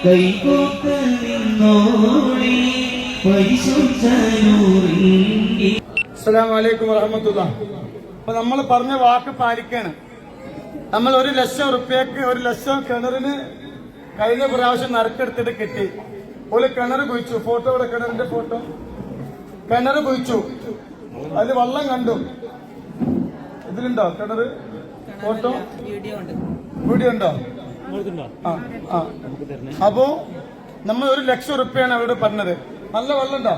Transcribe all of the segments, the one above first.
കൈകോത്ത് നിന്നോളെ അസ്സലാമു അലൈക്കും വറഹ്മത്തുള്ളാഹി. അപ്പൊ നമ്മൾ പറഞ്ഞ വാക്ക് പാലിക്കാണ്. നമ്മൾ 1 ലക്ഷം റുപ്യക്ക് 1 ലക്ഷം കിണറിന് കഴിഞ്ഞ പ്രാവശ്യം നറുക്കെടുത്തിട്ട് കിട്ടി. ഒരു കിണർ കുഴിച്ചു. ഫോട്ടോ ഇവിടെ കിണറിന്റെ ഫോട്ടോ. കിണർ കുഴിച്ചു, അതിൽ വെള്ളം കണ്ടു. ഇതിലുണ്ടോ കിണറ് ഫോട്ടോ? വീഡിയോ ഉണ്ടോ? അപ്പോ നമ്മൾ 1 ലക്ഷം റുപ്യാണ് അവരോട് പറഞ്ഞത്. നല്ല വെള്ളം ഉണ്ടോ?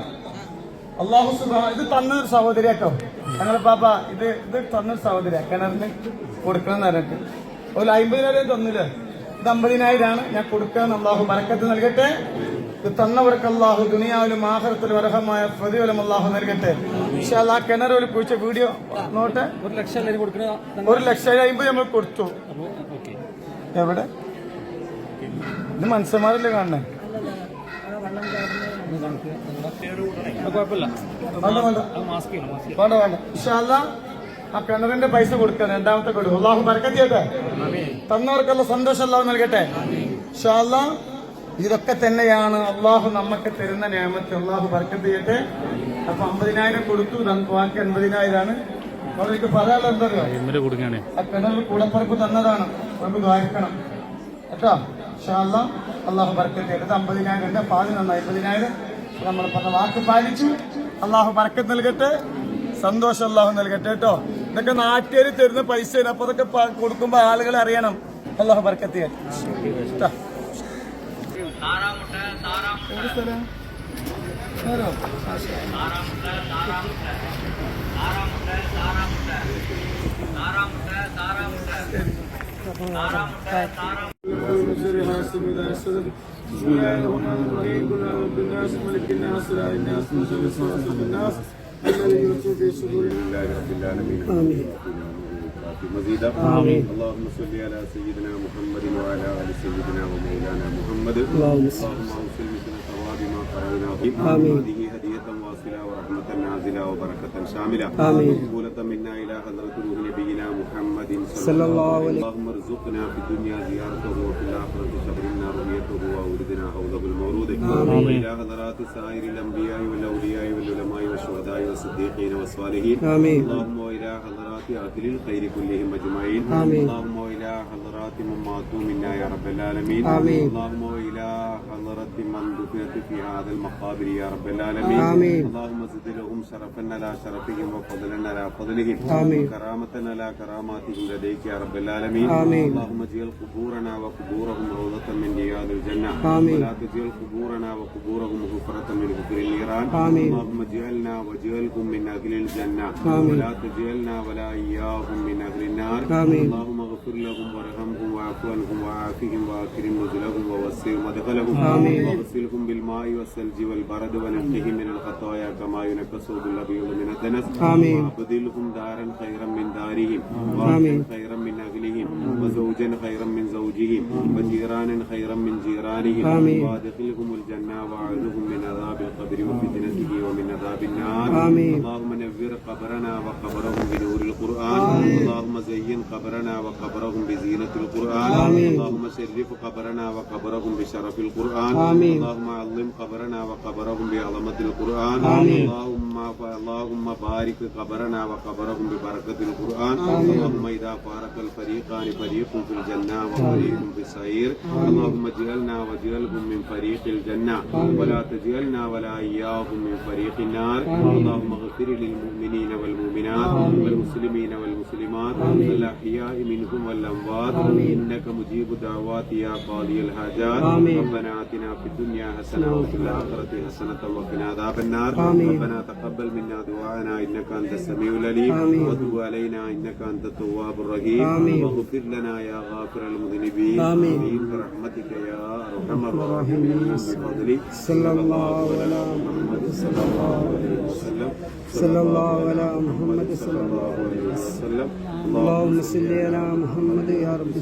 അള്ളാഹു സുബ്ഹാനഹു ഇത് തന്നൊരു സഹോദരിയാട്ടോ. ഞങ്ങളെ പാപ്പ ഇത് തന്നൊരു സഹോദരിയാ. കിണറിന് കൊടുക്കണം എന്ന് പറഞ്ഞിട്ട് ഒരു 50,000 തന്നില്ലേ? ഇത് 50,000 ഞാൻ കൊടുക്കാന്ന്. അള്ളാഹു ബറക്കത്ത് നൽകട്ടെ. ഇത് തന്നവർക്ക് അള്ളാഹു ദുനിയാവിലും ആഖിറത്തിലും അർഹമായ പ്രതിഫലം അള്ളാഹു നൽകട്ടെ. ഇൻഷാ അല്ലാഹ്. കിണർ ഒരു കുഴിച്ച വീഡിയോ നോട്ടെ. 1,50,000 നമ്മൾ കൊടുത്തു. എവിടെ ഇത് മനുഷ്യന്മാരല്ലേ കാണണേ? വേണ്ട. ഇൻഷാ അല്ലാഹ് ആ കിണറിന്റെ പൈസ കൊടുക്കാൻ രണ്ടാമത്തെ കൊടുക്കും. അള്ളാഹു ബർക്കത്ത് ചെയ്യട്ടെ. തന്നവർക്കുള്ള സന്തോഷം അള്ളാഹു നൽകട്ടെ. ഇൻഷാ അല്ലാഹ്. ഇതൊക്കെ തന്നെയാണ് അള്ളാഹു നമുക്ക് തരുന്ന നിഅമത്ത്. അള്ളാഹു ബർക്കത്ത് ചെയ്യട്ടെ. അപ്പൊ 50,000 കൊടുത്തു, ബാക്കി 80,000 എനിക്ക് പറയാനുള്ള എന്താ അറിയാം? ആ കിണർ കൂടപ്പറപ്പ് തന്നതാണ്. നമുക്ക് വായിക്കണം കേട്ടോ. ഇൻഷാ അല്ലാഹ്. അള്ളാഹു ബർക്കത്ത് ചെയ്യട്ടെ. 50,000 പാതി നന്നായി. 50,000 നമ്മൾ പറഞ്ഞ വാക്ക് പാലിച്ചു. അള്ളാഹു ബർക്കത്ത് നൽകട്ടെ. സന്തോഷം അള്ളാഹു നൽകട്ടെ കേട്ടോ. ഇതൊക്കെ നാട്ടുകാർ തരുന്ന പൈസയാണ്. അപ്പൊ അതൊക്കെ കൊടുക്കുമ്പോ ആളുകൾ അറിയണം. അള്ളാഹു ബർക്കത്ത് ചെയ്യട്ടെ. بسم الله الرحمن الرحيم. قل اعوذ بالناس ملك الناس اله الناس من شر الوسواس الناس الذي يوسوس في صدور الله رب العالمين. آمين. مزيدا. آمين. اللهم صل على سيدنا محمد وعلى ال سيدنا ومولانا محمد. اللهم صل مثل ثواب ما قرأناه. آمين. هذه هدية واصلة ورحمة نازلة وبركة شاملة. آمين. مقبولة منا إلى حضرة روح نبينا محمد صلى الله عليه وسلم. اللهم ارزقنا في الدنيا زيارته وفي الآخرة شبرنا رؤيته وأوردنا حوضه المورود. آمين. إلى حضرات سائر الأنبياء والأولياء والعلماء والشهداء والصديقين والصالحين. آمين. اللهم إلى حضرات أهل الخير كلهم أجمعين. آمين. اللهم إلى حضرات من ماتوا منا يا رب العالمين. آمين. اللهم إلى حضرات من دفنت في هذا المقابر يا رب العالمين. آمين. اللهم زد لهم شرفا على شرفهم وفضلا على فضلهم. آمين. وكرامة على كراماتهم لديك يا رب العالمين. آمين. اللهم اجعل قبورنا وقبورهم روضة من رياض الجنة. آمين. ولا تجعل قبورنا وقبورهم حفرة من حفر النيران. آمين. اللهم اجعلنا واجعلهم من أهل الجنة. آمين. ولا تجعلنا ولا إياهم من أهل النار. آمين. اللهم اغفر لهم وارحمهم واعف عنهم وعافهم واكرم نزلهم ووسع مدخلهم. آمين. واغسلهم بالماء والثلج والبرد ونقهم من الخطايا كما ينقى الثوب الأبيض من الدنس. آمين. وابدلهم دارا خيرا من دارهم وأهلا خيرا من أهلهم وزوجا خيرا من زوجهم وجيرانا خيرا من جيرانهم. آمين. وادخلهم الجنة وأعذهم من عذاب القبر وفتنته ومن عذاب النار. آمين. اللهم نور قبرنا وقبرهم بنور القرآن. آمين. اللهم زين قبرنا وقبرهم بزينة القرآن. آمين. اللهم شرف قبرنا وقبرهم بشرف القرآن. آمين. اللهم علم قبرنا وقبرهم بعظمة القرآن. آمين. اللهم بارك قبرنا وقبرهم ببركة القرآن. آمين. اللهم إذا فارق الفريقان فريق في الجنة وفريق في السعير. اللهم اجعلنا واجعلهم من فريق الجنة ولا تجعلنا ولا إياهم من فريق النار. اللهم اغفر للمؤمنين والمؤمنات والمسلمين والمسلمات الأحياء منهم والأموات إنك مجيب دعوات يا قاضي الحاجات. ربنا آتنا في الدنيا حسنة وفي الآخرة حسنة وقنا عذاب النار. ربنا تقبل منا دعاءنا إنك أنت السميع العليم وتب علينا إنك أنت التواب الرحيم. واغفر لنا يا غافر المذنبين برحمتك يا أرحم الراحمين. بفضلك صلى الله على محمد صلى الله عليه وسلم. صلى الله على محمد صلى الله عليه وسلم. اللهم صل على محمد يا رب.